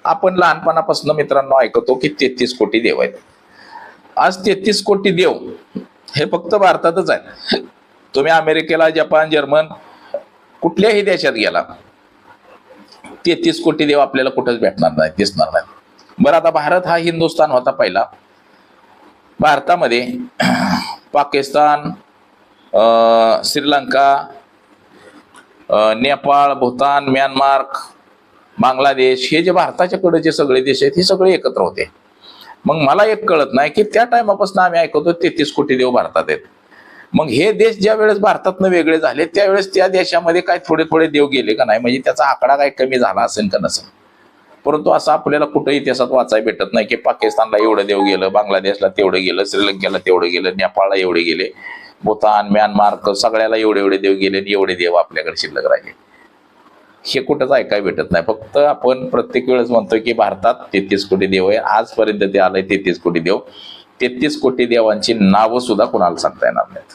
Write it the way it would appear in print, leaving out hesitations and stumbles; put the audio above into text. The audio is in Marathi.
आपण लहानपणापासून मित्रांनो ऐकतो की 33 कोटी देव आहेत. आज 33 कोटी देव हे फक्त भारतातच आहेत. तुम्ही अमेरिकेला, जपान, जर्मन कुठल्याही देशात गेला 33 कोटी देव आपल्याला कुठंच भेटणार नाही, दिसणार नाही. बरं, आता भारत हा हिंदुस्थान होता पहिला. भारतामध्ये पाकिस्तान, श्रीलंका, नेपाळ, भूतान, म्यानमार, बांगलादेश हे जे भारताच्या कडे सगळे देश आहेत हे सगळे एकत्र होते. मग मला एक कळत नाही की त्या टायमापासून आम्ही ऐकतो 33 कोटी देव भारतात आहेत. मग हे देश ज्या वेळेस भारतातनं वेगळे झाले त्यावेळेस त्या देशामध्ये काय थोडे थोडे देव गेले का नाही, म्हणजे त्याचा आकडा काय कमी झाला असेल का नसेल. परंतु असं आपल्याला कुठं इतिहासात वाचायला भेटत नाही की पाकिस्तानला एवढं देव गेलं, बांगलादेशला तेवढं गेलं, श्रीलंकेला तेवढं गेलं, नेपाळला एवढे गेले, भूतान, म्यानमार सगळ्याला एवढे एवढे देव गेले आणि एवढे देव आपल्याकडे शिल्लक राहिले. हे कुठंच ऐकायला भेटत नाही. फक्त आपण प्रत्येक वेळेस म्हणतोय की भारतात 33 कोटी देव आहे. आजपर्यंत ते आलंय 33 कोटी देव. 33 कोटी देवांची नावं सुद्धा कोणाला सांगता येणार नाहीत.